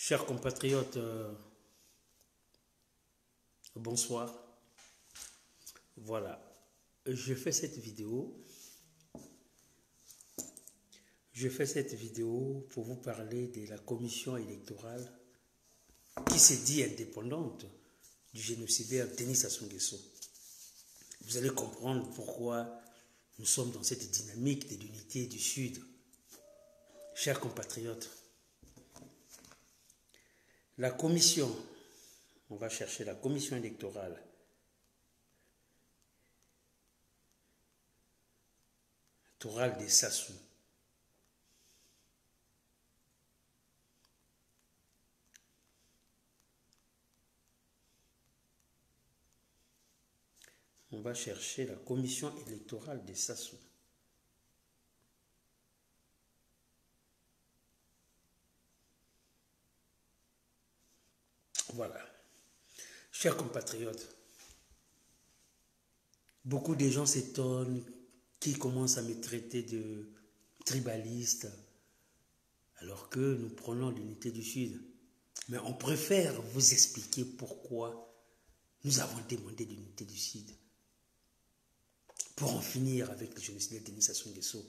Chers compatriotes, bonsoir. Voilà, je fais cette vidéo. Pour vous parler de la commission électorale qui se dit indépendante du génocidaire Denis Sassou Nguesso. Vous allez comprendre pourquoi nous sommes dans cette dynamique de l'unité du Sud. Chers compatriotes, la commission, on va chercher la commission électorale des Sassou. On va chercher la commission électorale des Sassou. Voilà. Chers compatriotes, beaucoup de gens s'étonnent qui commencent à me traiter de tribaliste alors que nous prenons l'unité du Sud. Mais on préfère vous expliquer pourquoi nous avons demandé l'unité du Sud. Pour en finir avec le génocide de Denis Sassou Nguesso.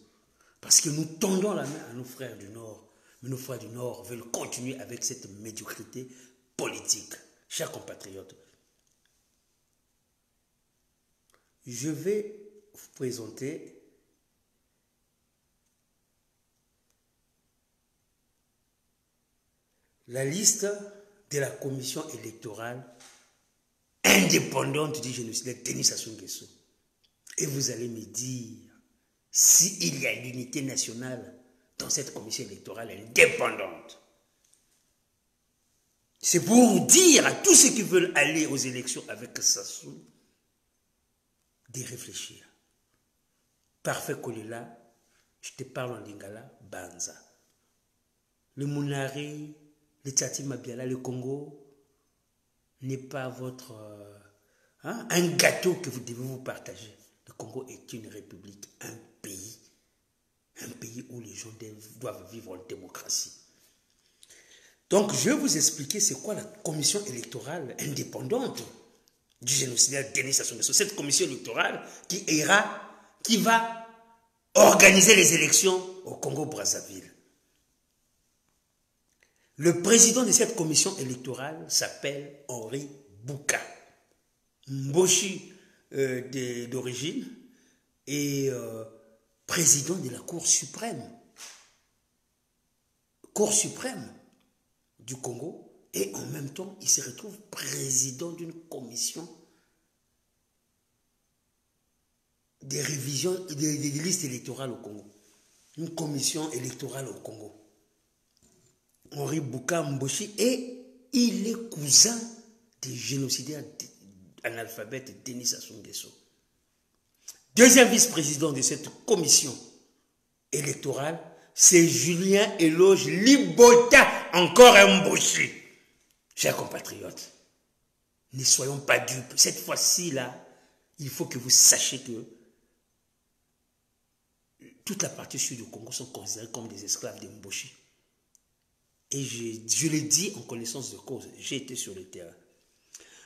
Parce que nous tendons la main à nos frères du Nord. Mais nos frères du Nord veulent continuer avec cette médiocrité politique. Chers compatriotes, je vais vous présenter la liste de la commission électorale indépendante du génocide de Denis Sassou Nguesso. Et vous allez me dire s'il y a l'unité nationale dans cette commission électorale indépendante. C'est pour dire à tous ceux qui veulent aller aux élections avec Sassou de réfléchir. Parfait Kolela, je te parle en lingala, Banza. Le Mounari, le Tati Mabiala, le Congo n'est pas votre un gâteau que vous devez vous partager. Le Congo est une république, un pays où les gens doivent vivre en démocratie. Donc, je vais vous expliquer c'est quoi la commission électorale indépendante du génocidaire Denis Sassou Nguesso. Cette commission électorale qui va organiser les élections au Congo-Brazzaville. Le président de cette commission électorale s'appelle Henri Bouka. Mboshi d'origine et président de la Cour suprême du Congo, et en même temps il se retrouve président d'une commission de révision des listes électorales au Congo, une commission électorale au Congo. Henri Bouka Mboshi, et il est cousin des génocidaires analphabète Denis Sassou Nguesso. Deuxième vice-président de cette commission électorale, c'est Julien Eloge Libota, encore un Mboshi. Chers compatriotes, ne soyons pas dupes. Cette fois-ci, là, il faut que vous sachiez que toute la partie sud du Congo sont considérés comme des esclaves de Mboshi. Et je l'ai dit en connaissance de cause, j'ai été sur le terrain.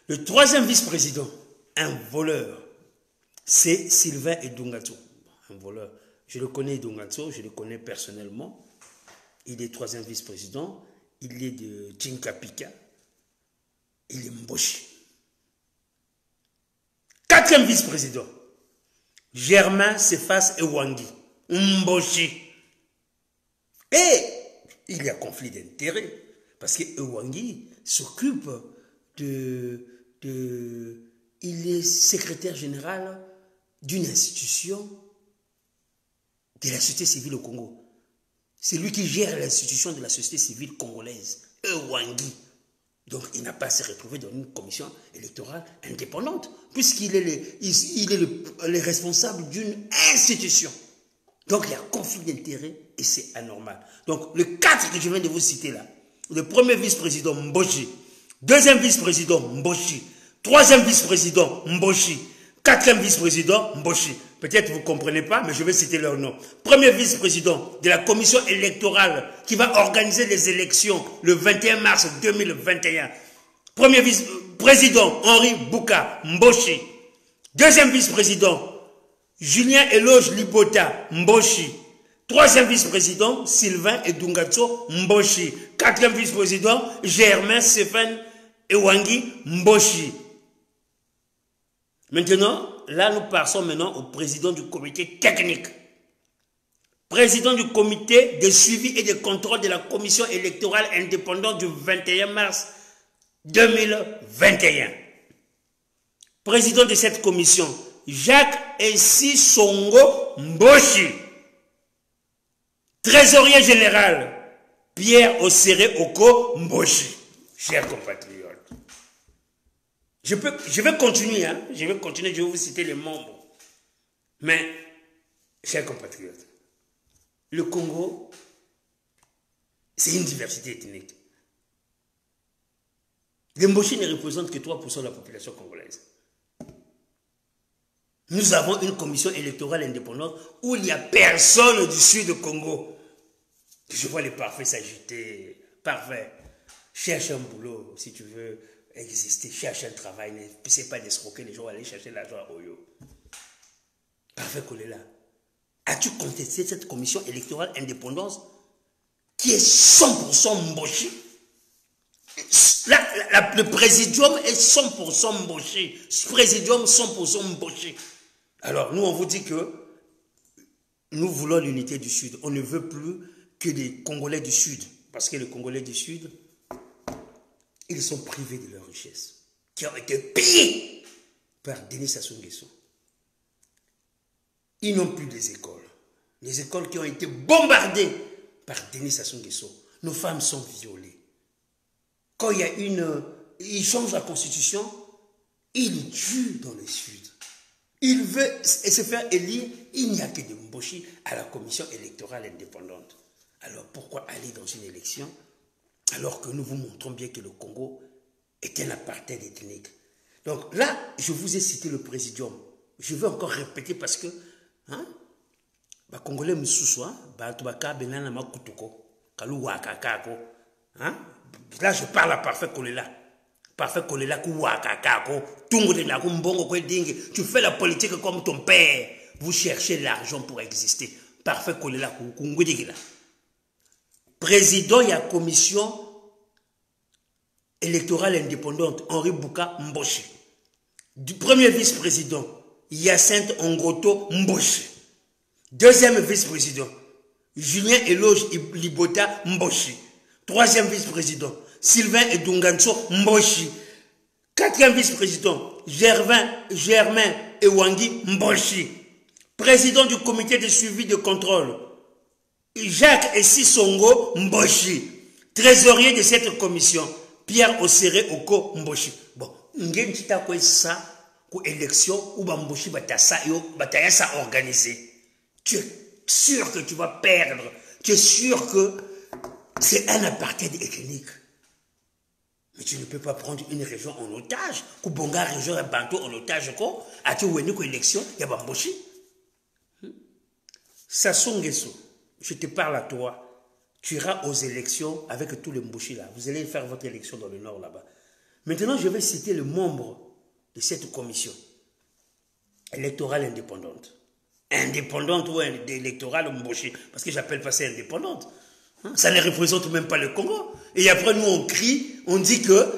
Le troisième vice-président, un voleur, c'est Sylvain Edungatso. Un voleur. Je le connais, Edungatso, je le connais personnellement. Il est troisième vice-président. Il est de Tchinkapika. Il est Mboshi. Quatrième vice-président, Germain Cephas Ewangi. Mboshi. Et il y a conflit d'intérêts. Parce que Ewangi s'occupe il est secrétaire général d'une institution de la société civile au Congo. C'est lui qui gère l'institution de la société civile congolaise, Ewangi. Donc il n'a pas à se retrouver dans une commission électorale indépendante, puisqu'il est le responsable d'une institution. Donc il y a conflit d'intérêts et c'est anormal. Donc le 4 que je viens de vous citer là, le premier vice-président Mboshi, deuxième vice-président Mboshi, troisième vice-président Mboshi, Quatrième vice-président, Mboshi. Peut-être vous ne comprenez pas, mais je vais citer leur nom. Premier vice-président de la commission électorale qui va organiser les élections le 21 mars 2021. Premier vice-président, Henri Bouka, Mboshi. Deuxième vice-président, Julien Eloge Libota, Mboshi. Troisième vice-président, Sylvain Edungatso, Mboshi. Quatrième vice-président, Germain Stéphane Ewangi, Mboshi. Maintenant, là, nous passons maintenant au président du comité technique. Président du comité de suivi et de contrôle de la commission électorale indépendante du 21 mars 2021. Président de cette commission, Jacques Essi Songo Mboshi. Trésorier général, Pierre Osseré Oko Mboshi. Chers compatriotes. Je vais continuer, hein? Je vais vous citer les membres. Mais, chers compatriotes, le Congo, c'est une diversité ethnique. Les Mboshi ne représentent que 3% de la population congolaise. Nous avons une commission électorale indépendante où il n'y a personne du sud du Congo. Je vois les parfaits s'agiter. Parfait. Cherche un boulot si tu veux exister. Cherche un travail. Ne sais pas d'escroquer les gens, aller chercher l'argent à Oyo. Parfait Kolela. As-tu contesté cette commission électorale indépendante qui est 100% Mboshi? Le présidium est 100% Mboshi. Ce présidium 100% Mboshi. Alors, nous, on vous dit que nous voulons l'unité du Sud. On ne veut plus que des Congolais du Sud. Parce que les Congolais du Sud, ils sont privés de leur richesse, qui ont été pillés par Denis Sassou Nguesso. Ils n'ont plus des écoles. Les écoles qui ont été bombardées par Denis Sassou Nguesso. Nos femmes sont violées. Quand il y a il change la constitution, il tue dans le Sud. Il veut se faire élire, il n'y a que de Mboshi à la commission électorale indépendante. Alors pourquoi aller dans une élection alors que nous vous montrons bien que le Congo est un apartheid ethnique? Donc là, je vous ai cité le présidium. Je vais encore répéter parce que, hein, les Congolais me soussoient, là, je parle à Parfait Kolela. Parfait Kolela, tu fais la politique comme ton père. Vous cherchez l'argent pour exister. Parfait Kolela, président de la commission électorale indépendante, Henri Bouka Mboshi. Du premier vice-président, Hyacinthe Ongoto Mboshi. Deuxième vice-président, Julien Eloge Libota Mboshi. Troisième vice-président, Sylvain Edunganso Mboshi. Quatrième vice-président, Germain Ewangi Mboshi. Président du comité de suivi de contrôle, Jacques Essi Songo Mboshi. Trésorier de cette commission, Pierre Osseré Oko Mboshi. Bon, n'gé quoi ça, pour élection ou Mboshi bataya ça organisé. Tu es sûr que tu vas perdre. Tu es sûr que c'est un apartheid ethnique. Mais tu ne peux pas prendre une région en otage. Kubonga région et Banto en otage. As-tu vu une élection? Il y a Mboshi. Sassou Nguesso, je te parle à toi. Tu iras aux élections avec tous les Mboshi là. Vous allez faire votre élection dans le nord là-bas. Maintenant, je vais citer le membre de cette commission électorale indépendante. Indépendante ou électorale Mboshi. Parce que j'appelle pas ça indépendante. Ça ne représente même pas le Congo. Et après, nous, on crie, on dit que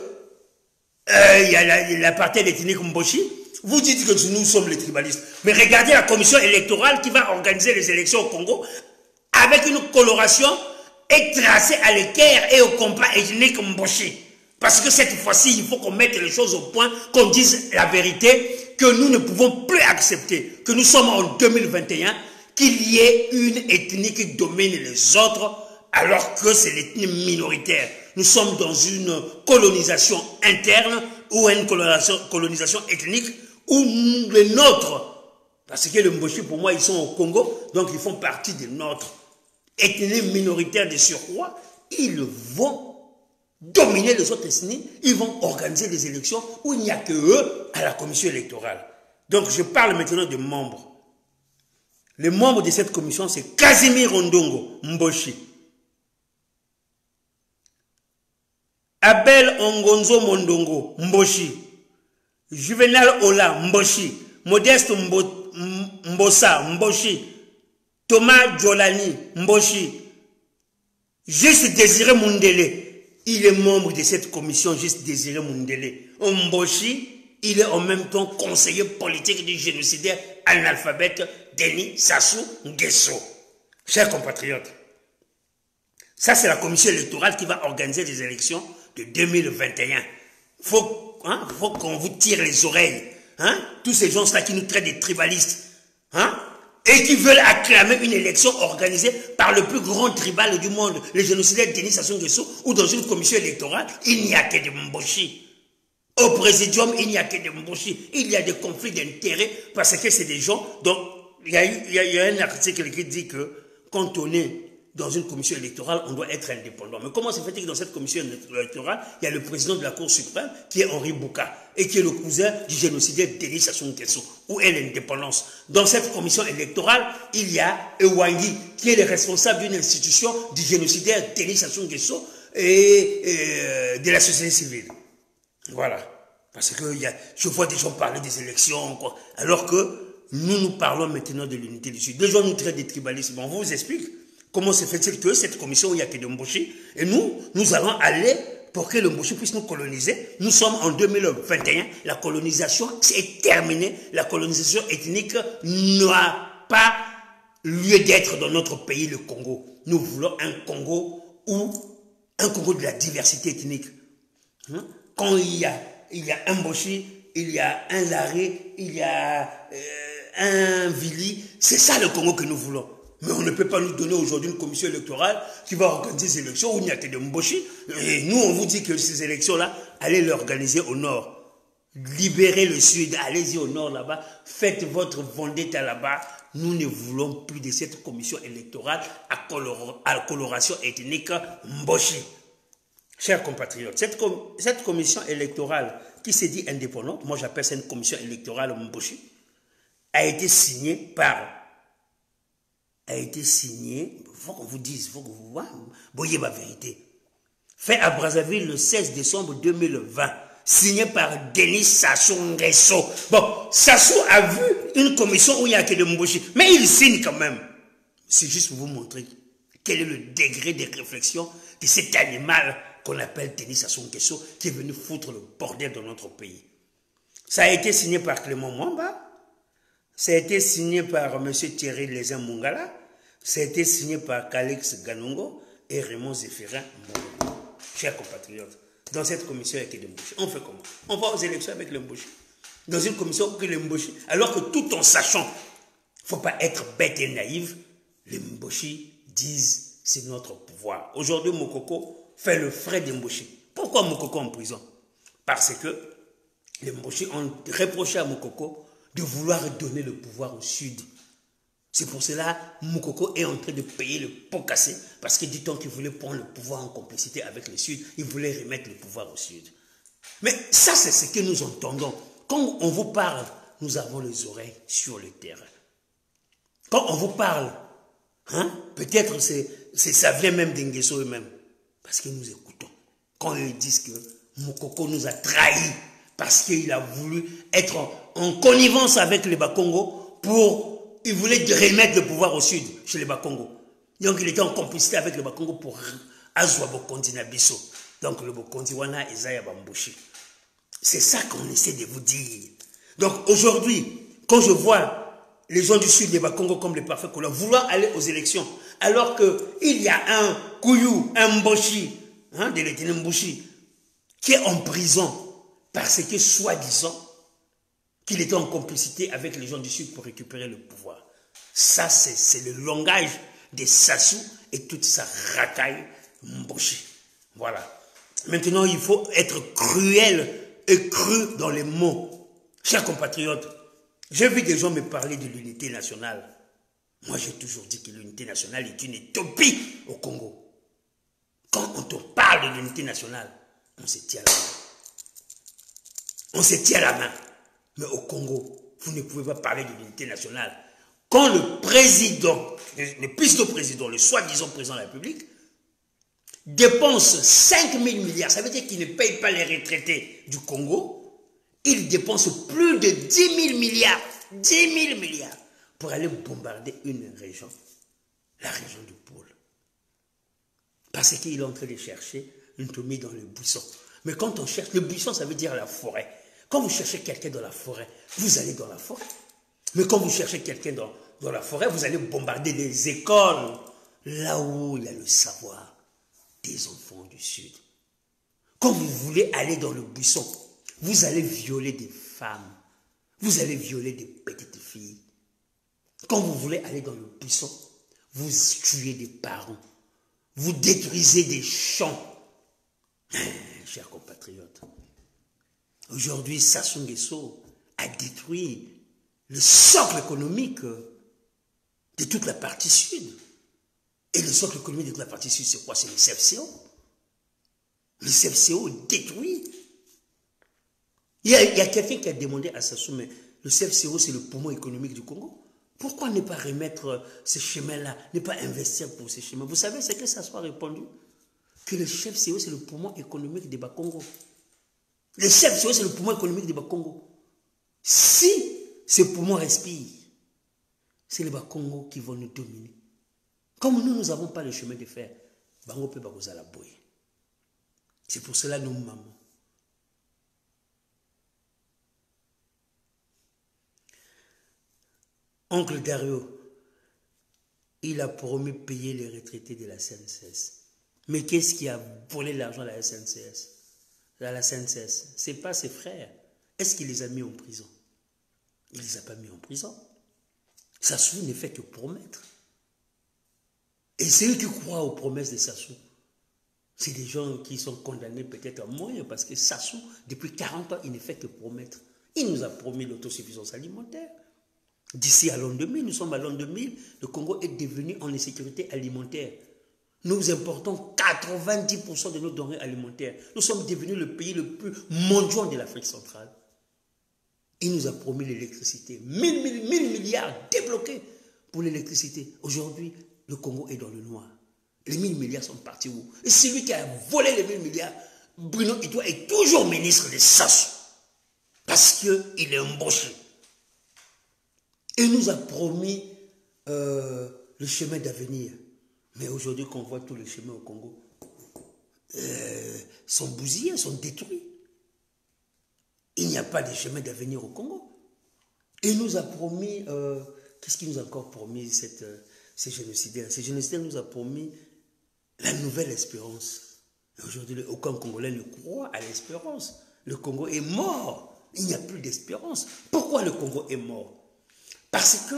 il y a l'apartheid ethnique Mboshi. Vous dites que nous sommes les tribalistes. Mais regardez la commission électorale qui va organiser les élections au Congo avec une coloration et tracée à l'équerre et au compas ethnique Mboshi. Parce que cette fois-ci, il faut qu'on mette les choses au point, qu'on dise la vérité, que nous ne pouvons plus accepter, que nous sommes en 2021, qu'il y ait une ethnie qui domine les autres, alors que c'est l'ethnie minoritaire. Nous sommes dans une colonisation interne ou une colonisation ethnique où les nôtres, parce que les Mboshi pour moi ils sont au Congo, donc ils font partie de notre ethnie minoritaire de surcroît, ils vont dominer les autres ethnies, ils vont organiser des élections où il n'y a que eux à la commission électorale. Donc, je parle maintenant des membres. Les membres de cette commission, c'est Casimir Ondongo Mboshi, Abel Ongonzo Mondongo Mboshi, Juvenal Ola Mboshi, Modeste Mbosa Mboshi, Thomas Djolani Mboshi, Juste Désiré Mundele. Il est membre de cette commission, Juste Désiré Mundele. Mboshi, il est en même temps conseiller politique du génocidaire analphabète Denis Sassou Nguesso. Chers compatriotes, ça c'est la commission électorale qui va organiser les élections de 2021. Faut qu'on vous tire les oreilles. Tous ces gens-là qui nous traitent de tribalistes. Et qui veulent acclamer une élection organisée par le plus grand tribal du monde, le génocidaire Denis Sassou Nguesso, ou dans une commission électorale, il n'y a que des Mboshi. Au présidium, il n'y a que des Mboshi. Il y a des conflits d'intérêts parce que c'est des gens dont il y a un article qui dit que quand on est dans une commission électorale, on doit être indépendant. Mais comment se fait-il que dans cette commission électorale, il y a le président de la Cour suprême qui est Henri Bouka et qui est le cousin du génocidaire Denis Sassou Nguesso? Où est l'indépendance? Dans cette commission électorale, il y a Ewangi qui est le responsable d'une institution du génocidaire Denis Sassou Nguesso et de la société civile. Voilà. Parce que je vois des gens parler des élections, quoi. Alors que nous parlons maintenant de l'unité du Sud. Des gens nous traitent des tribalistes. On vous explique comment se fait-il que cette commission où il n'y a que de Mboshi, et nous allons aller pour que le Mboshi puisse nous coloniser. Nous sommes en 2021, la colonisation est terminée, la colonisation ethnique n'a pas lieu d'être dans notre pays, le Congo. Nous voulons un Congo de la diversité ethnique. Quand il y a un Mboshi, il y a un Laré, il y a un Vili, c'est ça le Congo que nous voulons. Mais on ne peut pas nous donner aujourd'hui une commission électorale qui va organiser ces élections où il n'y a que des Mboshi. Et nous, on vous dit que ces élections-là, allez les organiser au nord. Libérez le Sud, allez-y au nord là-bas, faites votre vendetta là-bas. Nous ne voulons plus de cette commission électorale à coloration ethnique Mboshi. Chers compatriotes, cette commission électorale qui s'est dit indépendante, moi j'appelle ça une commission électorale Mboshi, a été signée, faut qu'on vous dise, faut que vous voyez ma vérité. Fait à Brazzaville le 16 décembre 2020, signé par Denis Sassou Nguesso. Bon, Sassou a vu une commission où il n'y a que de Mboshi, mais il signe quand même. C'est juste pour vous montrer quel est le degré de réflexion de cet animal qu'on appelle Denis Sassou Nguesso, qui est venu foutre le bordel dans notre pays. Ça a été signé par Clément Mwamba, ça a été signé par M. Thierry Lézin Mungala, ça a été signé par Calix Ganongo et Raymond Zéphirin Mbongo. Chers compatriotes, dans cette commission avec les Mboshi, on fait comment? On va aux élections avec les Mboshi. Dans une commission que les Mboshi, alors que tout en sachant, il ne faut pas être bête et naïf, les Mboshi disent c'est notre pouvoir. Aujourd'hui, Mokoko fait le frais des Mboshi. Pourquoi Mokoko en prison? Parce que les Mboshi ont reproché à Mokoko de vouloir donner le pouvoir au Sud. C'est pour cela que Mokoko est en train de payer le pot cassé, parce que dit-on qu'il voulait prendre le pouvoir en complicité avec le Sud, il voulait remettre le pouvoir au Sud. Mais ça, c'est ce que nous entendons. Quand on vous parle, nous avons les oreilles sur le terrain. Quand on vous parle, peut-être ça vient même d'Nguesso eux-mêmes, parce que nous écoutons. Quand ils disent que Mokoko nous a trahis, parce qu'il a voulu être en connivence avec les Bakongo il voulait remettre le pouvoir au Sud, chez les Bakongo. Donc il était en complicité avec les Bakongo pour Azwa Bokondi Nabiso. Donc le Bokondi Wana Ezaya Bambushi. C'est ça qu'on essaie de vous dire. Donc aujourd'hui, quand je vois les gens du Sud, les Bakongo comme les parfaits couleurs, vouloir aller aux élections, alors qu'il y a un Kouyou, un Mboshi, de l'Éthiopie Mboshi, qui est en prison, parce que, soi-disant, qu'il était en complicité avec les gens du Sud pour récupérer le pouvoir. Ça, c'est le langage de Sassou et toute sa racaille Mboshi. Voilà. Maintenant, il faut être cruel et cru dans les mots. Chers compatriotes, j'ai vu des gens me parler de l'unité nationale. Moi, j'ai toujours dit que l'unité nationale est une utopie au Congo. Quand on te parle de l'unité nationale, on se tient à la main. On se tient à la main. Mais au Congo, Vous ne pouvez pas parler de l'unité nationale. Quand le président, le pseudo-président, le soi-disant président de la République, dépense 5 000 milliards, ça veut dire qu'il ne paye pas les retraités du Congo, il dépense plus de 10 000 milliards, 10 000 milliards, pour aller bombarder une région, la région du pôle. Parce qu'il est en train de chercher une tomie dans le buisson. Mais quand on cherche, le buisson, ça veut dire la forêt. Quand vous cherchez quelqu'un dans la forêt, vous allez dans la forêt. Mais quand vous cherchez quelqu'un dans la forêt, vous allez bombarder des écoles, là où il y a le savoir des enfants du Sud. Quand vous voulez aller dans le buisson, vous allez violer des femmes, vous allez violer des petites filles. Quand vous voulez aller dans le buisson, vous tuez des parents, vous détruisez des champs. Chers compatriotes, aujourd'hui, Sassou Nguesso a détruit le socle économique de toute la partie sud. Et le socle économique de toute la partie sud, c'est quoi? C'est le CFCO. Le CFCO détruit. Il y a quelqu'un qui a demandé à Sassou, mais le CFCO, c'est le poumon économique du Congo. Pourquoi ne pas remettre ces chemins-là, ne pas investir pour ces chemins? Vous savez ce que Sassou a répondu? Que le CFCO, c'est le poumon économique du Bas-Congo. Le CFCO, c'est le poumon économique du Bas-Congo. Si ces poumons respirent, c'est les Bas-Congo qui vont nous dominer. Comme nous n'avons pas le chemin de fer, Bango peut pas la boue. C'est pour cela que nous mamans. Oncle Dario, il a promis de payer les retraités de la SNCS. Mais qu'est-ce qui a volé l'argent à la SNCS? À la SNCS, ce n'est pas ses frères. Est-ce qu'il les a mis en prison? Il ne les a pas mis en prison. Sassou ne fait que promettre. Et c'est eux qui croient aux promesses de Sassou. C'est des gens qui sont condamnés peut-être à mourir parce que Sassou, depuis 40 ans, il ne fait que promettre. Il nous a promis l'autosuffisance alimentaire. D'ici à l'an 2000, nous sommes à l'an 2000, le Congo est devenu en insécurité alimentaire. Nous importons 90% de nos denrées alimentaires. Nous sommes devenus le pays le plus mondial de l'Afrique centrale. Il nous a promis l'électricité. 1000 milliards débloqués pour l'électricité. Aujourd'hui, le Congo est dans le noir. Les 1000 milliards sont partis où? Et celui qui a volé les 1000 milliards, Bruno Itoa, est toujours ministre de Sassou. Parce qu'il est embauché. Il nous a promis le chemin d'avenir. Mais aujourd'hui, quand on voit tous les chemins au Congo, sont bousillés, sont détruits. Il n'y a pas de chemin d'avenir au Congo. Il nous a promis, qu'est-ce qu'il nous a encore promis, ces génocidaires? Ces génocidaires nous a promis la nouvelle espérance. Aujourd'hui, aucun Congolais ne croit à l'espérance. Le Congo est mort. Il n'y a plus d'espérance. Pourquoi le Congo est mort? Parce que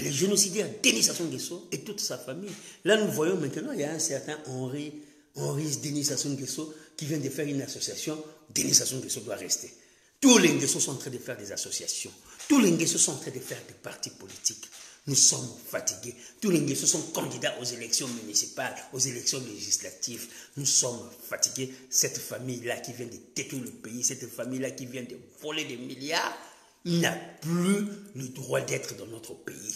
les génocidaires Denis Sassou Nguesso et toute sa famille. Là, nous voyons maintenant, il y a un certain Henri Denis Sassou Nguesso qui vient de faire une association. Denis Sassou Nguesso doit rester. Tous les Nguesso sont en train de faire des associations. Tous les Nguesso sont en train de faire des partis politiques. Nous sommes fatigués. Tous les Nguesso sont candidats aux élections municipales, aux élections législatives. Nous sommes fatigués. Cette famille-là qui vient de détruire le pays, cette famille-là qui vient de voler des milliards, n'a plus le droit d'être dans notre pays.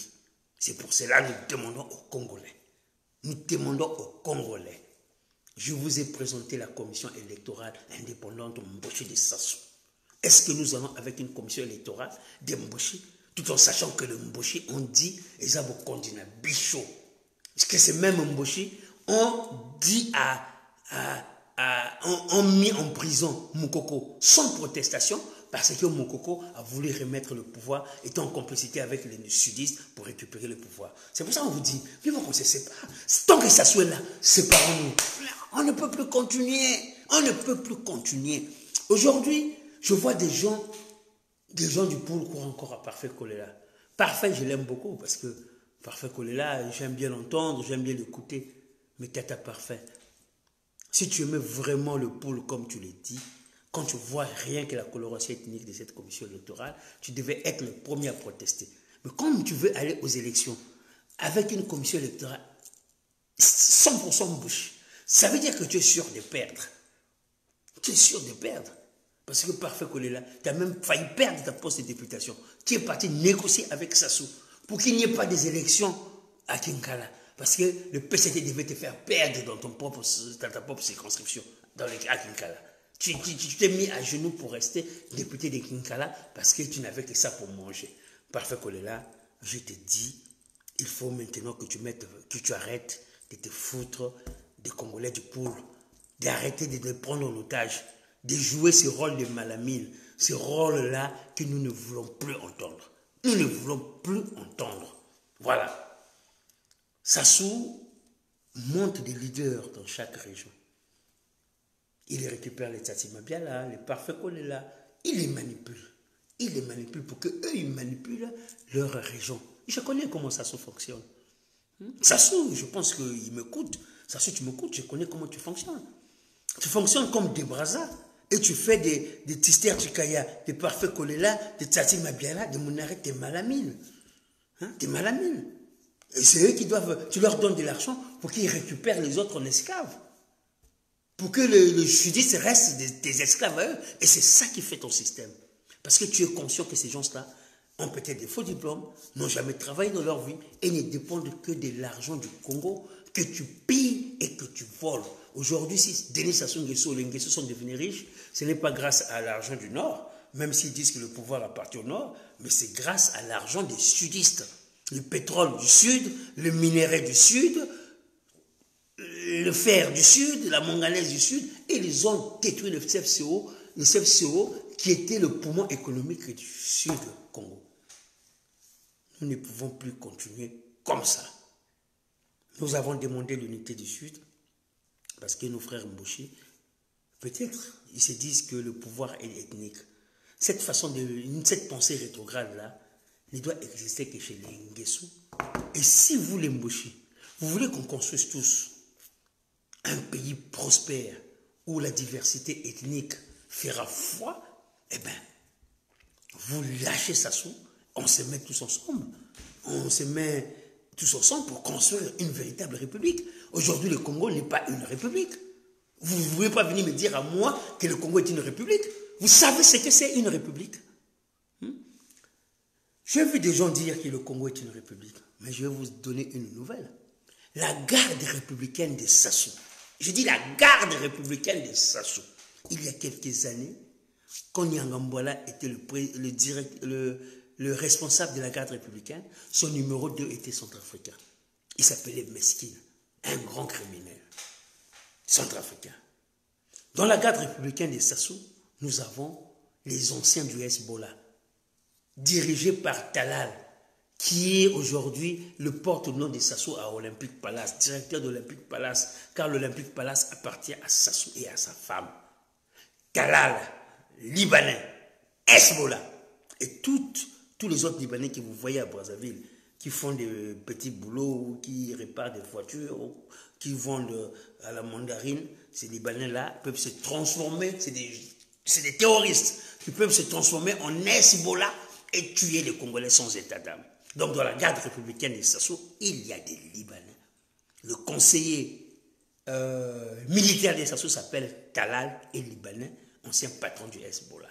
C'est pour cela que nous demandons aux Congolais. Nous demandons aux Congolais. Je vous ai présenté la commission électorale indépendante Mboshi de Sassou. Est-ce que nous allons avec une commission électorale de Mboshi, tout en sachant que le Mboshi, on dit, ils ont continue bichot. Parce que c'est même Mboshi, on dit on mis en prison Moukoko sans protestation, parce que Moukoko a voulu remettre le pouvoir, étant en complicité avec les sudistes pour récupérer le pouvoir. C'est pour ça qu'on vous dit, vivons qu'on se sépare. Tant que ça soit là, séparons-nous. On ne peut plus continuer. On ne peut plus continuer. Aujourd'hui, je vois des gens du pôle croient encore à Parfait Kolela. Parfait, je l'aime beaucoup parce que Parfait Kolela, j'aime bien l'entendre, j'aime bien l'écouter. Mais Tata Parfait, si tu aimais vraiment le pôle comme tu le dis, quand tu vois rien que la coloration ethnique de cette commission électorale, tu devais être le premier à protester. Mais comme tu veux aller aux élections avec une commission électorale 100% bouche, ça veut dire que tu es sûr de perdre. Tu es sûr de perdre. Parce que Parfait Kolela, tu as même failli perdre ta poste de députation. Tu es parti négocier avec Sassou pour qu'il n'y ait pas des élections à Kinkala. Parce que le PCT devait te faire perdre dans ta propre circonscription, à Kinkala. Tu t'es mis à genoux pour rester député de Kinkala parce que tu n'avais que ça pour manger. Parfait Kolela, je te dis, il faut maintenant que tu arrêtes de te foutre des Congolais du poule, d'arrêter de les prendre en otage, de jouer ce rôle de malamine, ce rôle-là que nous ne voulons plus entendre. Nous ne voulons plus entendre. Voilà. Sassou monte des leaders dans chaque région. Il récupère les Tsatsi Mabiala, les Parfait Kolela, il les manipule. Il les manipule pour qu'eux, ils manipulent leur région. Je connais comment Sassou fonctionne. Sassou, je pense qu'il m'écoute. Sassou, tu m'écoutes, je connais comment tu fonctionnes. Tu fonctionnes comme des brasas. Et tu fais des Tister Chikaya, des Parfait Kolela, des Tsatsi Mabiala, des Mounaré, des malamines. Des malamines. Et c'est eux qui doivent, tu leur donnes de l'argent pour qu'ils récupèrent les autres en esclaves. Pour que le sudiste reste des esclaves à eux. Et c'est ça qui fait ton système. Parce que tu es conscient que ces gens-là ont peut-être des faux diplômes, n'ont jamais travaillé dans leur vie et ne dépendent que de l'argent du Congo que tu pilles et que tu voles. Aujourd'hui, si Denis Sassou Nguesso et les Nguesso sont devenus riches, ce n'est pas grâce à l'argent du Nord, même s'ils disent que le pouvoir appartient au Nord, mais c'est grâce à l'argent des sudistes. Le pétrole du Sud, le minerai du Sud, le fer du Sud, la manganèse du Sud, et ils ont détruit le CFCO qui était le poumon économique du Sud Congo. Nous ne pouvons plus continuer comme ça. Nous avons demandé l'unité du Sud parce que nos frères Mboshi, peut-être, ils se disent que le pouvoir est ethnique. Cette pensée rétrograde-là ne doit exister que chez les Nguessou. Et si vous, les Mboshi, vous voulez qu'on construise tous un pays prospère où la diversité ethnique fera foi, eh bien, vous lâchez Sassou, on se met tous ensemble. On se met tous ensemble pour construire une véritable république. Aujourd'hui, le Congo n'est pas une république. Vous ne pouvez pas venir me dire à moi que le Congo est une république. Vous savez ce que c'est une république. J'ai vu des gens dire que le Congo est une république. Mais je vais vous donner une nouvelle. La garde républicaine de Sassou. Je dis la garde républicaine de Sassou. Il y a quelques années, quand Nyangambola était le responsable de la garde républicaine, son numéro 2 était centrafricain. Il s'appelait Mesquine, un grand criminel centrafricain. Dans la garde républicaine de Sassou, nous avons les anciens du Hezbollah, dirigés par Talal, qui est aujourd'hui le porte-nom de Sassou à Olympic Palace, directeur d'Olympic Palace, car l'Olympic Palace appartient à Sassou et à sa femme. Talal, Libanais, Hezbollah, et tous les autres Libanais que vous voyez à Brazzaville, qui font des petits boulots, qui réparent des voitures, qui vendent à la mandarine, ces Libanais-là peuvent se transformer, c'est des terroristes, qui peuvent se transformer en Hezbollah et tuer les Congolais sans état d'âme. Donc dans la garde républicaine de Sassou, il y a des Libanais. Le conseiller militaire de Sassou s'appelle Talal et Libanais, ancien patron du Hezbollah.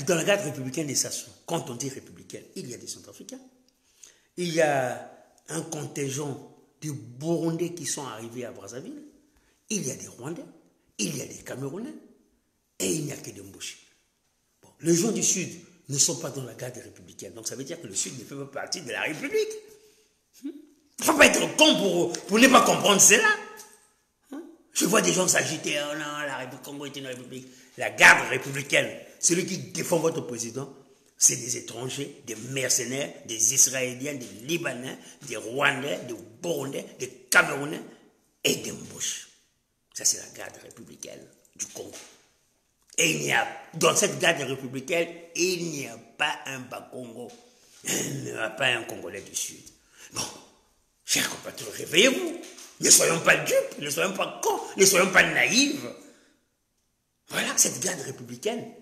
Dans la garde républicaine de Sassou, quand on dit républicaine, il y a des Centrafricains. Il y a un contingent de Burundais qui sont arrivés à Brazzaville. Il y a des Rwandais. Il y a des Camerounais. Et il n'y a que des Mboshi. Bon, les gens du Sud ne sont pas dans la garde républicaine. Donc ça veut dire que le Sud ne fait pas partie de la République. Il ne faut pas être con pour ne pas comprendre cela. Je vois des gens s'agiter. Oh non, la République Congo est une république. La garde républicaine, celui qui défend votre président, c'est des étrangers, des mercenaires, des Israéliens, des Libanais, des Rwandais, des Burundais, des Camerounais et des Mboshi. Ça, c'est la garde républicaine du Congo. Et dans cette garde républicaine, il n'y a pas un Bas-Congo. Il n'y a pas un Congolais du Sud. Bon, chers compatriotes, réveillez-vous. Ne soyons pas dupes, ne soyons pas cons, ne soyons pas naïfs. Voilà, cette garde républicaine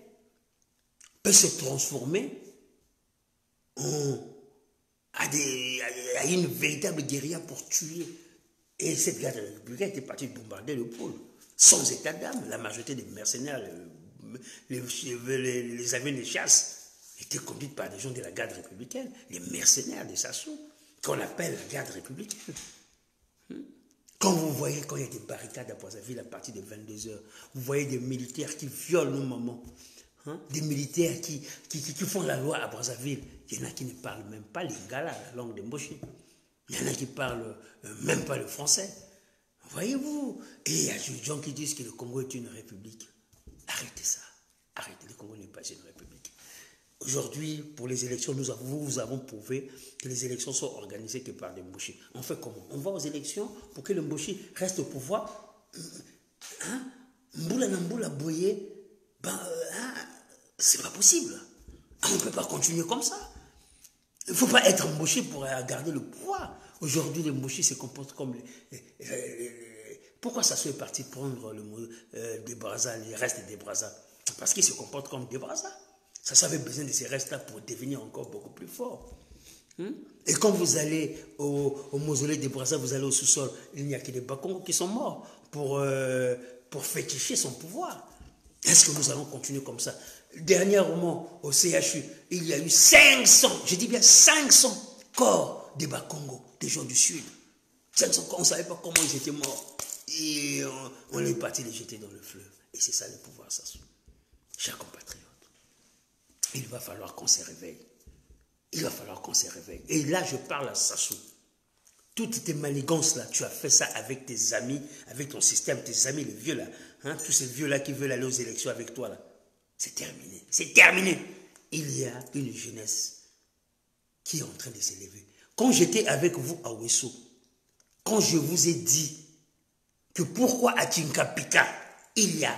peut se transformer à une véritable guérilla pour tuer. Et cette garde républicaine était partie de bombarder le pôle. sans état d'âme. La majorité des mercenaires, les avions de chasse étaient conduits par des gens de la garde républicaine, les mercenaires des Sassou, qu'on appelle la garde républicaine. Quand vous voyez, quand il y a des barricades à Brazzaville à partir de 22 h, vous voyez des militaires qui violent nos mamans, des militaires qui font la loi à Brazzaville. Il y en a qui ne parlent même pas lingala, la langue de Mboshi. Il y en a qui parlent même pas le français. Voyez-vous? Et il y a des gens qui disent que le Congo est une république. Arrêtez ça. Arrêtez, le Congo n'est pas une république. Aujourd'hui, pour les élections, nous avons prouvé que les élections sont organisées que par des Mboshi. On fait comment? On va aux élections pour que le Mboshi reste au pouvoir. Mboula Namboula Boye, c'est pas possible. On ne peut pas continuer comme ça. Il ne faut pas être Mboshi pour garder le pouvoir. Aujourd'hui, les Mboshi se comportent comme Pourquoi ça soit parti prendre des Brazza, les restes des Brazza? Parce qu'ils se comportent comme des Brazza. Ça avait besoin de ces restes-là pour devenir encore beaucoup plus fort. Et quand vous allez au mausolée des Brazza, vous allez au sous-sol, il n'y a que des Bakongo qui sont morts pour féticher son pouvoir. Est-ce que nous allons continuer comme ça? Dernièrement, au CHU, il y a eu 500, je dis bien 500 corps des Bakongo, des gens du Sud. 500 corps, on ne savait pas comment ils étaient morts. Et on est parti les jeter dans le fleuve. Et c'est ça le pouvoir, Sassou. Chers compatriotes, il va falloir qu'on se réveille. Il va falloir qu'on se réveille. Et là, je parle à Sassou. Toutes tes manigances-là, tu as fait ça avec tes amis, avec ton système, tes amis, les vieux-là. Tous ces vieux-là qui veulent aller aux élections avec toi, là. C'est terminé. C'est terminé. Il y a une jeunesse qui est en train de s'élever. Quand j'étais avec vous à Ouesso, quand je vous ai dit que pourquoi à Tinkapika, il y a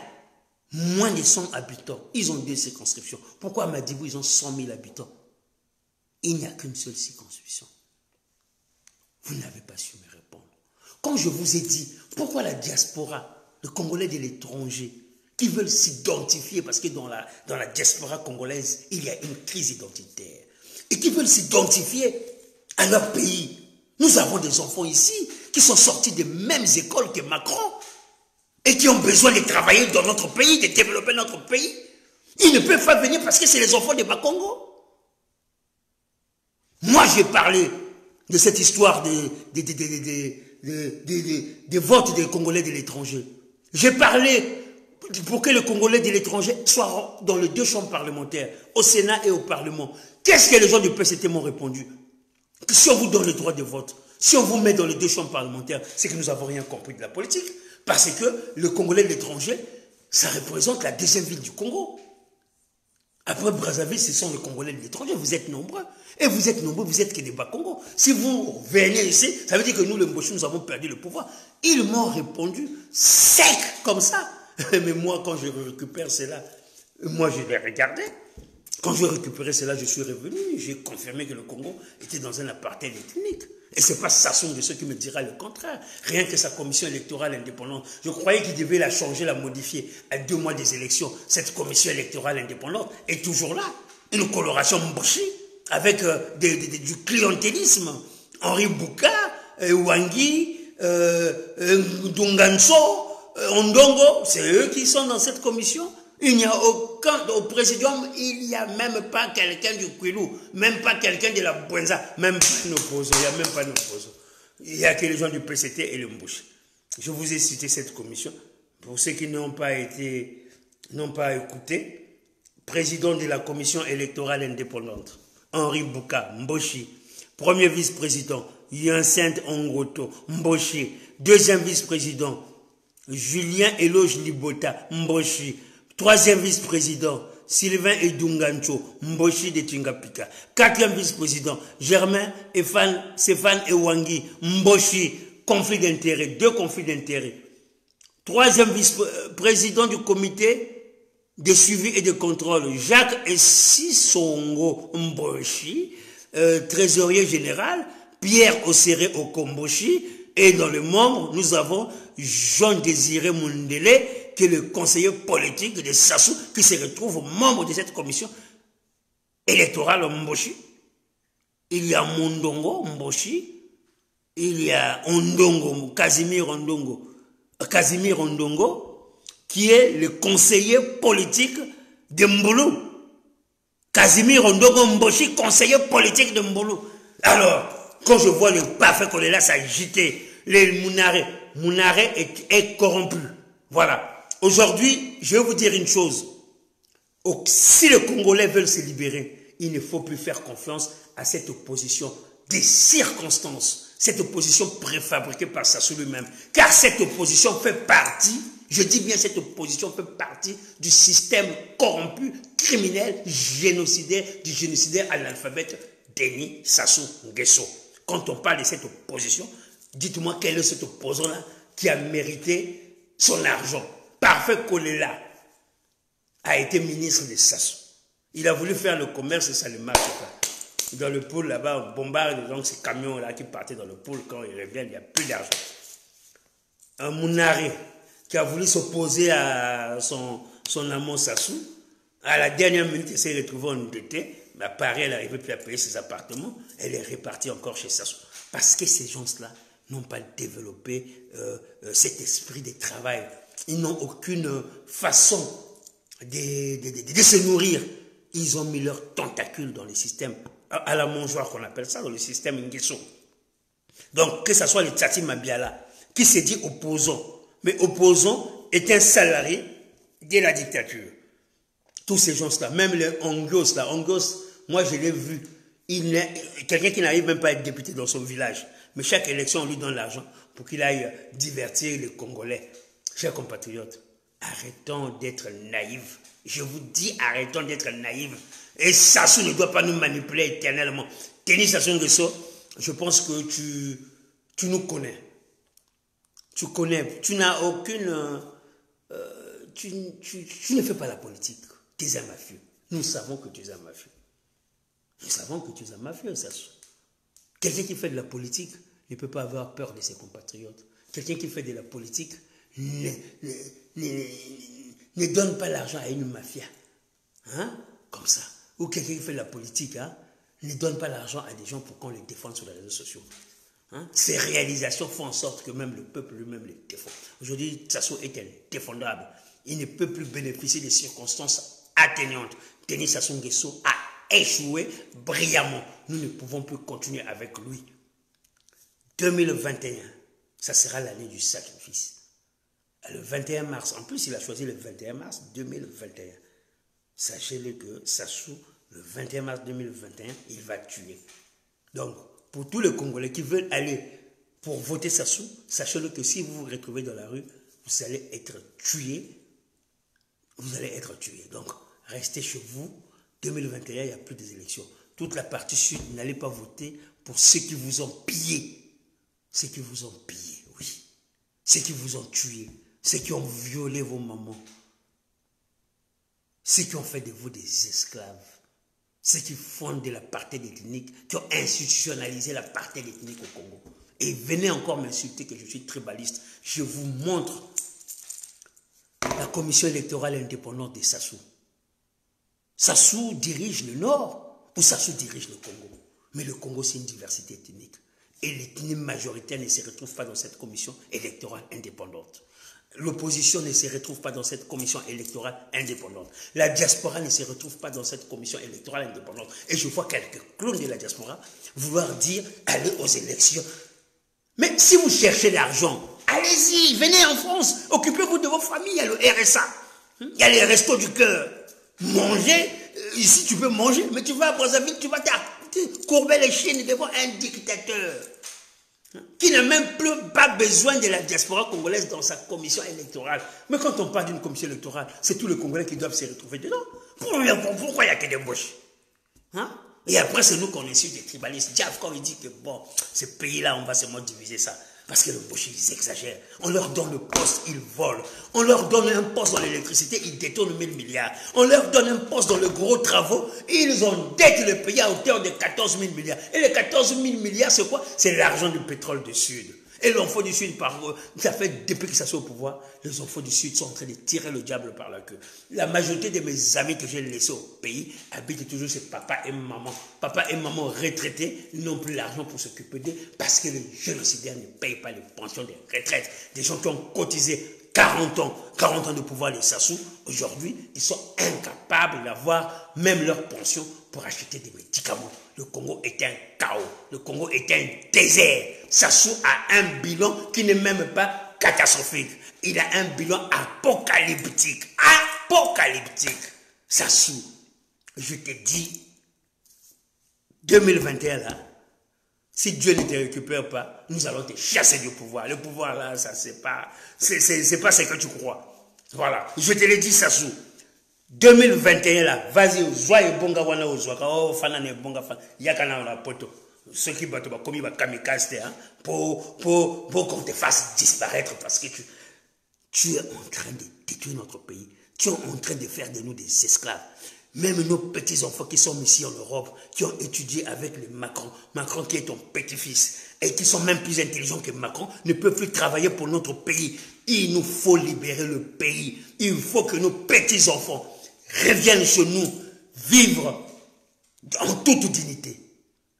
moins de 100 habitants, ils ont 2 circonscriptions. Pourquoi à Madibou, ils ont 100 000 habitants? Il n'y a qu'une seule circonscription. Vous n'avez pas su me répondre. Quand je vous ai dit, pourquoi la diaspora, le Congolais de l'étranger, qui veulent s'identifier, parce que dans la diaspora congolaise, il y a une crise identitaire, et qui veulent s'identifier à leur pays. Nous avons des enfants ici qui sont sortis des mêmes écoles que Macron et qui ont besoin de travailler dans notre pays, de développer notre pays. Ils ne peuvent pas venir parce que c'est les enfants de Bakongo. Moi, j'ai parlé de cette histoire des votes des Congolais de l'étranger. J'ai parlé pour que les Congolais de l'étranger soient dans les 2 chambres parlementaires, au Sénat et au Parlement. Qu'est-ce que les gens du PCT m'ont répondu? Que si on vous donne le droit de vote, si on vous met dans les 2 chambres parlementaires, c'est que nous n'avons rien compris de la politique. Parce que le Congolais de l'étranger, ça représente la 2e ville du Congo. Après Brazzaville, ce sont les Congolais de l'étranger. Vous êtes nombreux. Et vous êtes nombreux, vous êtes que des Bakongo. Si vous venez ici, ça veut dire que nous, les Mboshi, nous avons perdu le pouvoir. Ils m'ont répondu sec comme ça. Mais moi, quand je récupère cela, moi, je vais regarder. Quand je récupérais cela, je suis revenu. J'ai confirmé que le Congo était dans un apartheid ethnique. Et ce n'est pas Sassou de ceux qui me dira le contraire. Rien que sa commission électorale indépendante. Je croyais qu'il devait la changer, la modifier à 2 mois des élections. Cette commission électorale indépendante est toujours là. Une coloration Mboshi avec du clientélisme. Henri Bouka, Wangi, Ndunganso, Ondongo, c'est eux qui sont dans cette commission. Il n'y a aucun, au présidium, il n'y a même pas quelqu'un du Kouilou, même pas quelqu'un de la Bouenza, même pas un opposant, il n'y a même pas un opposant. Il n'y a que les gens du PCT et le Mboshi. Je vous ai cité cette commission. Pour ceux qui n'ont pas écouté, président de la commission électorale indépendante, Henri Bouka, Mboshi. Premier vice-président, Hyacinthe Ongoto, Mboshi. Deuxième vice-président, Julien Eloge Libota, Mboshi. Troisième vice-président, Sylvain Edungancho, Mboshi de Tingapika. Quatrième vice-président, Germain Stéphane Ewangi, Mboshi. Conflit d'intérêts, 2 conflits d'intérêts. Troisième vice-président du comité de suivi et de contrôle, Jacques Essisongo Mboshi. Trésorier général, Pierre Osséré Okomboshi. Et dans les membres, nous avons Jean-Désiré Mundele, qui est le conseiller politique de Sassou, qui se retrouve membre de cette commission électorale Mboshi. Il y a Mondongo Mboshi, il y a Ondongo, Casimir Ondongo, qui est le conseiller politique de Mboulou. Casimir Ondogo Mboshi, conseiller politique de Mboulou. Alors, quand je vois le parfait Kolela s'agiter, les Mounaré est corrompu. Voilà. Aujourd'hui, je vais vous dire une chose. Si les Congolais veulent se libérer, il ne faut plus faire confiance à cette opposition des circonstances. Cette opposition préfabriquée par Sassou lui-même. Car cette opposition fait partie, je dis bien cette opposition fait partie du système corrompu, criminel, génocidaire, du génocidaire analphabète Denis Sassou Nguesso. Quand on parle de cette opposition, dites-moi quel est cet opposant-là qui a mérité son argent. Parfait Kolela a été ministre de Sassou. Il a voulu faire le commerce et ça ne marche pas. Dans le pôle là-bas, on bombarde donc ces camions-là qui partaient dans le pôle. Quand ils reviennent, il n'y a plus d'argent. Un Mounaré qui a voulu s'opposer à son amant Sassou, à la dernière minute, il s'est retrouvé endetté. Mais à Paris, elle n'arrivait plus à payer ses appartements. Elle est repartie encore chez Sassou. Parce que ces gens-là n'ont pas développé cet esprit de travail. Ils n'ont aucune façon de se nourrir. Ils ont mis leurs tentacules dans le système, à la mangeoire qu'on appelle ça, dans le système Nguesso. Donc, que ce soit le Tchati Mabiala, qui s'est dit opposant, mais opposant est un salarié de la dictature. Tous ces gens-là, même les Ongos, là, Ongos, moi je l'ai vu, quelqu'un qui n'arrive même pas à être député dans son village, mais chaque élection, on lui donne l'argent pour qu'il aille divertir les Congolais. Chers compatriotes, arrêtons d'être naïfs. Je vous dis, arrêtons d'être naïfs. Et Sassou ne doit pas nous manipuler éternellement. Denis Sassou Nguesso, je pense que tu nous connais. Tu connais. Tu n'as aucune... tu ne fais pas la politique. Tu es un mafieux. Nous savons que tu es un mafieux. Nous savons que tu es un mafieux, Sassou. Quelqu'un qui fait de la politique ne peut pas avoir peur de ses compatriotes. Quelqu'un qui fait de la politique ne donne pas l'argent à une mafia. Hein? Comme ça. Ou quelqu'un qui fait de la politique, hein, ne donne pas l'argent à des gens pour qu'on les défende sur les réseaux sociaux. Hein? Ces réalisations font en sorte que même le peuple lui-même les défend. Aujourd'hui, Sassou est indéfendable. Il ne peut plus bénéficier des circonstances atténuantes. Denis Sassou Nguesso a échoué brillamment. Nous ne pouvons plus continuer avec lui. 2021, ça sera l'année du sacrifice. Le 21 mars, en plus il a choisi le 21 mars 2021. Sachez-le que Sassou, le 21 mars 2021, il va tuer. Donc, pour tous les Congolais qui veulent aller pour voter Sassou, sachez-le que si vous vous retrouvez dans la rue, vous allez être tués. Vous allez être tués. Donc, restez chez vous. 2021, il n'y a plus d'élections. Toute la partie sud, n'allez pas voter pour ceux qui vous ont pillé. Ceux qui vous ont pillé, oui. Ceux qui vous ont tué. Ceux qui ont violé vos mamans. Ceux qui ont fait de vous des esclaves. Ceux qui font de l'apartheid ethnique, qui ont institutionnalisé l'apartheid ethnique au Congo. Et venez encore m'insulter que je suis tribaliste. Je vous montre la commission électorale indépendante de Sassou. Sassou dirige le Nord ou Sassou dirige le Congo. Mais le Congo, c'est une diversité ethnique. Et l'ethnie majoritaire ne se retrouve pas dans cette commission électorale indépendante. L'opposition ne se retrouve pas dans cette commission électorale indépendante. La diaspora ne se retrouve pas dans cette commission électorale indépendante. Et je vois quelques clowns de la diaspora vouloir dire allez aux élections. Mais si vous cherchez l'argent, allez-y, venez en France, occupez-vous de vos familles, il y a le RSA, il y a les restos du cœur. Mangez, ici tu peux manger, mais tu vas à Brazzaville, tu vas te courber les chaînes devant un dictateur qui n'a même plus pas besoin de la diaspora congolaise dans sa commission électorale. Mais quand on parle d'une commission électorale, c'est tous les Congolais qui doivent se retrouver dedans. Pourquoi il n'y a que des bouches? Hein? Et après, c'est nous qu'on insulte des tribalistes. Diable, quand il dit que bon, ce pays-là, on va seulement diviser ça. Parce que les bouchers, ils exagèrent. On leur donne le poste, ils volent. On leur donne un poste dans l'électricité, ils détournent 1000 milliards. On leur donne un poste dans les gros travaux, ils endettent le pays à hauteur de 14 000 milliards. Et les 14 000 milliards, c'est quoi? C'est l'argent du pétrole du Sud. Et l'enfant du Sud, ça fait depuis que ça soit au pouvoir, les enfants du Sud sont en train de tirer le diable par la queue. La majorité de mes amis que j'ai laissés au pays habitent toujours chez papa et maman. Papa et maman retraités n'ont plus l'argent pour s'occuper d'eux parce que les génocidaires ne payent pas les pensions de retraite. Des gens qui ont cotisé 40 ans de pouvoir les Sassou, aujourd'hui, ils sont incapables d'avoir même leur pension pour acheter des médicaments. Le Congo est un chaos, le Congo est un désert. Sassou a un bilan qui n'est même pas catastrophique. Il a un bilan apocalyptique. Apocalyptique. Sassou, je te dis, 2021 là, si Dieu ne te récupère pas, nous allons te chasser du pouvoir. Le pouvoir là, ça c'est pas ce que tu crois. Voilà, je te l'ai dit, Sassou. 2021 là, vas-y, joie et bonga wana ozwaka, oh fana ne bonga fana, yakana la poto. Ceux qui battent comme ils battent kamikaze, hein, pour qu'on te fasse disparaître parce que tu es en train de détruire notre pays. Tu es en train de faire de nous des esclaves. Même nos petits-enfants qui sont ici en Europe, qui ont étudié avec le Macron, Macron qui est ton petit-fils, et qui sont même plus intelligents que Macron, ne peuvent plus travailler pour notre pays. Il nous faut libérer le pays. Il faut que nos petits-enfants reviennent chez nous, vivre en toute dignité.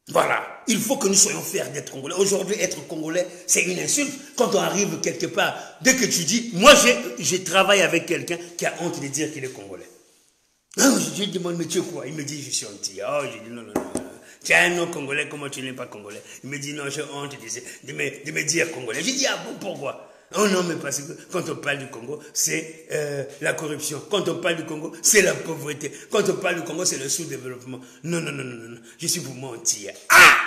Voilà, il faut que nous soyons fiers d'être Congolais. Aujourd'hui, être Congolais, c'est une insulte. Quand on arrive quelque part, dès que tu dis, moi je travaille avec quelqu'un qui a honte de dire qu'il est Congolais. Je lui demande, mais tu es quoi? Il me dit, je suis anti. Oh, je dis, non. Tu as un nom Congolais, comment tu n'es pas Congolais? Il me dit, non, j'ai honte de me dire Congolais. Je dis, ah bon, pourquoi? Oh non, mais parce que quand on parle du Congo, c'est la corruption. Quand on parle du Congo, c'est la pauvreté. Quand on parle du Congo, c'est le sous-développement. Non. Je suis pour mentir. Ah!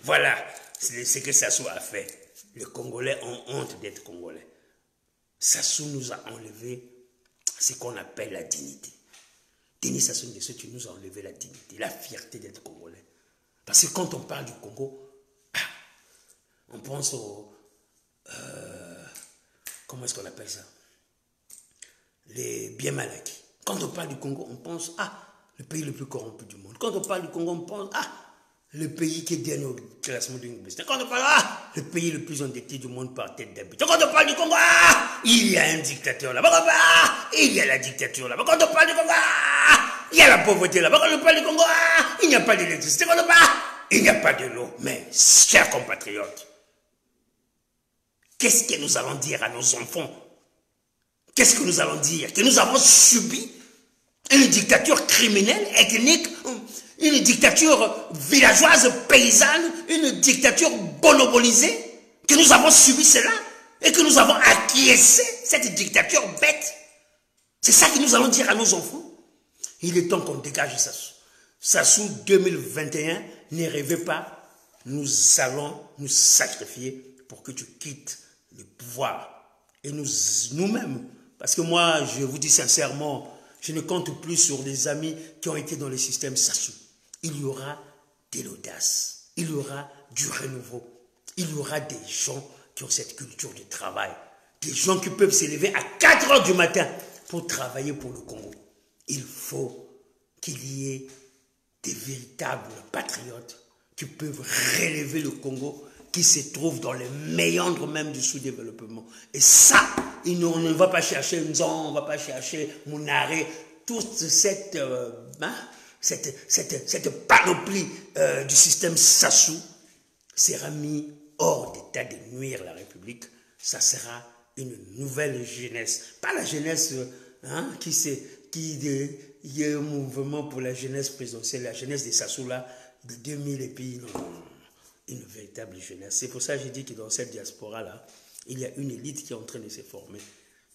Voilà, c'est ce que Sassou a fait. Les Congolais ont honte d'être Congolais. Sassou nous a enlevé ce qu'on appelle la dignité. Denis Sassou Nguesso, tu nous as enlevé la dignité, la fierté d'être Congolais. Parce que quand on parle du Congo, on pense au... comment est-ce qu'on appelle ça? Les biens mal acquis. Quand on parle du Congo, on pense, le pays le plus corrompu du monde. Quand on parle du Congo, on pense, le pays qui est dernier au classement de l'université. Quand on parle, le pays le plus endetté du monde par tête d'habitant. Quand on parle du Congo, il y a un dictateur là-bas. Il y a la dictature là-bas. Quand on parle du Congo, il y a la pauvreté là-bas. Quand on parle du Congo, il n'y a pas d'électricité. Quand on parle, il n'y a pas de l'eau. Mais, chers compatriotes, qu'est-ce que nous allons dire à nos enfants? Qu'est-ce que nous allons dire? Que nous avons subi une dictature criminelle, ethnique, une dictature villageoise, paysanne, une dictature bonobolisée, que nous avons subi cela et que nous avons acquiescé cette dictature bête. C'est ça que nous allons dire à nos enfants. Il est temps qu'on dégage Sassou. Sassou 2021, ne rêvez pas, nous allons nous sacrifier pour que tu quittes le pouvoir. Et nous-mêmes, parce que moi, je vous dis sincèrement, je ne compte plus sur des amis qui ont été dans le système Sassou. Il y aura de l'audace, il y aura du renouveau, il y aura des gens qui ont cette culture du travail, des gens qui peuvent se lever à 4 h du matin pour travailler pour le Congo. Il faut qu'il y ait des véritables patriotes qui peuvent relever le Congo, qui se trouve dans les méandres même du sous-développement. Et ça, on ne va pas chercher Nzon, on ne va pas chercher Mounaré, toute cette panoplie du système Sassou sera mis hors d'état de nuire la République. Ça sera une nouvelle jeunesse. Pas la jeunesse qui est un mouvement pour la jeunesse présidentielle, la jeunesse des Sassou là, de 2000 et puis non. Une véritable jeunesse. C'est pour ça que j'ai dit que dans cette diaspora-là, il y a une élite qui est en train de se former.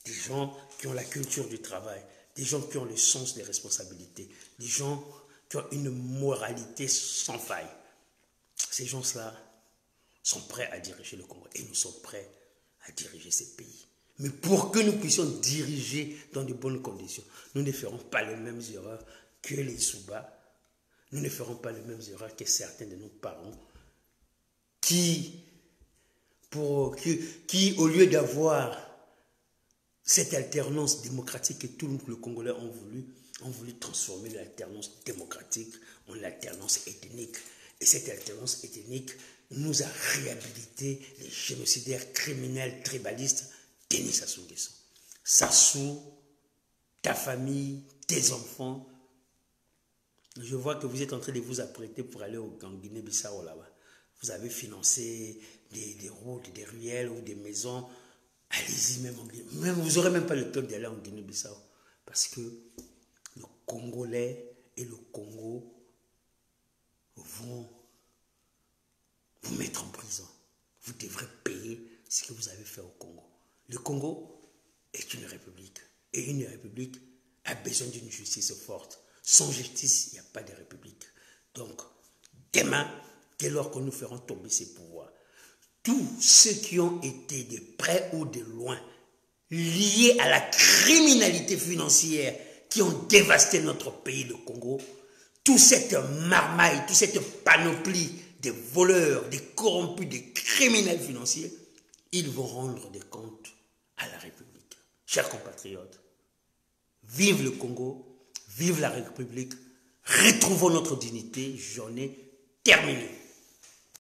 Des gens qui ont la culture du travail, des gens qui ont le sens des responsabilités, des gens qui ont une moralité sans faille. Ces gens-là sont prêts à diriger le Congo et nous sommes prêts à diriger ces pays. Mais pour que nous puissions diriger dans de bonnes conditions, nous ne ferons pas les mêmes erreurs que les Souba, nous ne ferons pas les mêmes erreurs que certains de nos parents qui, au lieu d'avoir cette alternance démocratique que tous les Congolais ont voulu transformer l'alternance démocratique en l'alternance ethnique. Et cette alternance ethnique nous a réhabilité les génocidaires criminels tribalistes Denis Sassou Nguesso. Sassou, ta famille, tes enfants, je vois que vous êtes en train de vous apprêter pour aller au Guinée-Bissau là-bas. Vous avez financé des routes, des ruelles ou des maisons allez-y même en Guinée. Même, vous n'aurez même pas le temps d'aller en Guinée-Bissau. Parce que le Congolais et le Congo vont vous mettre en prison. Vous devrez payer ce que vous avez fait au Congo. Le Congo est une république. Et une république a besoin d'une justice forte. Sans justice, il n'y a pas de république. Donc, demain, dès lors que nous ferons tomber ces pouvoirs, tous ceux qui ont été de près ou de loin liés à la criminalité financière qui ont dévasté notre pays, le Congo, toute cette marmaille, toute cette panoplie de voleurs, de corrompus, de criminels financiers, ils vont rendre des comptes à la République. Chers compatriotes, vive le Congo, vive la République, retrouvons notre dignité, journée terminée.